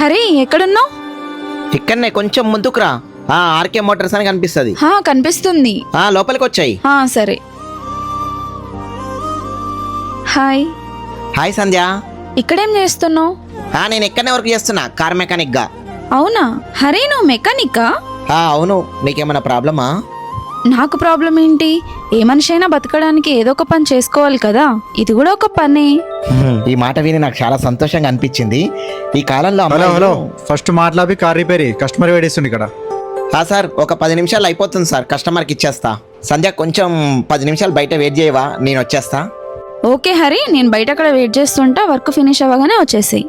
హరి ఎక్కడున్నావు? ఇక్కడనే కొంచెం ముందుకు రా. ఆర్కే మోటార్స్ అని కనిపిస్తుంది. కనిపిస్తుంది. లోపలికి వచ్చాయి. సరే. హాయ్. హాయ్ సంధ్య. ఇక్కడేం చేస్తున్నావు? నేను ఇక్కడనే వర్క్ చేస్తున్నా, కార్ మెకానిక్ గా. అవునా? హరి నువ్వు మెకానిక్కా? అవును. నీకేమైనా ప్రాబ్లమా? నాకు ప్రాబ్లం ఏంటి? ఏ మనిషి అయినా బతకడానికి ఏదో ఒక పని చేసుకోవాలి కదా, ఇది కూడా ఒక పనే. ఈ మాట విని నాకు చాలా సంతోషంగా అనిపించింది. ఈ కాలంలో హలో ఫస్ట్ మాట్లాడి కార్ రిపేర్ కస్టమర్ వేడిస్తుంది ఇక్కడ. సార్ ఒక 10 నిమిషాలు అయిపోతుంది సార్, కస్టమర్కి ఇచ్చేస్తా. సంధ్య కొంచెం 10 నిమిషాలు బయట వెయిట్ చేయవా, నేను వచ్చేస్తా. ఓకే హరి, నేను బయట అక్కడ వెయిట్ చేస్తుంటా, వర్క్ ఫినిష్ అవ్వగానే వచ్చేసేయి.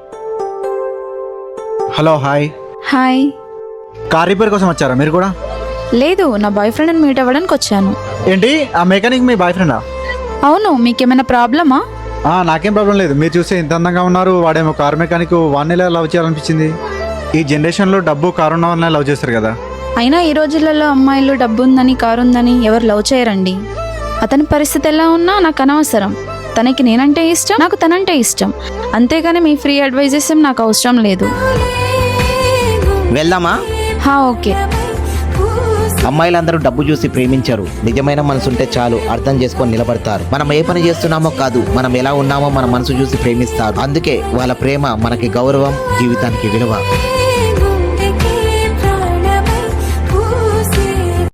Hello hi. Hi. Car repair కోసం వచ్చారా మీరు కూడా? లేదు, నా బాయ్ ఫ్రెండ్ని మీట్ అవ్వడానికి వచ్చాను. ఏంటి, ఆ మెకానిక్ మీ బాయ్ ఫ్రెండా? అవును, మీకేమైనా ప్రాబ్లమా? నాకేం ప్రాబ్లం లేదు. మీరు చూస్తే ఇంత అందంగా ఉన్నారు, వాడేమో కార్ మెకానిక్, వాడిని ఎలా లవ్ చేయాలనిపించింది? ఈ జనరేషన్లో డబ్బు కారు ఉన్న వాళ్ళని లవ్ చేస్తారు కదా. అయినా ఈ రోజులలో అమ్మాయిలు డబ్బు ఉందని కారు ఉందని ఎవరు లవ్ చేయరండి. అతని పరిస్థితి ఎలా ఉన్నా నాకు అనవసరం. తనకి నేనంటే ఇష్టం, నాకు తనంటే ఇష్టం. అంతేగాని మీ ఫ్రీ అడ్వైజెస్ ఏం నాకు అవసరం లేదు. వెళ్దామా? ఓకే. అమ్మాయిలందరూ డబ్బు చూసి ప్రేమించరు. నిజమైన మనసుంటే చాలు, అర్థం చేసుకొని నిలబడతారు. మనం ఏ పని చేస్తున్నామో కాదు, మనం ఎలా ఉన్నామో మన మనసు చూసి ప్రేమిస్తారు. అందుకే వాళ్ళ ప్రేమ మనకి గౌరవం, జీవితానికి విలువ.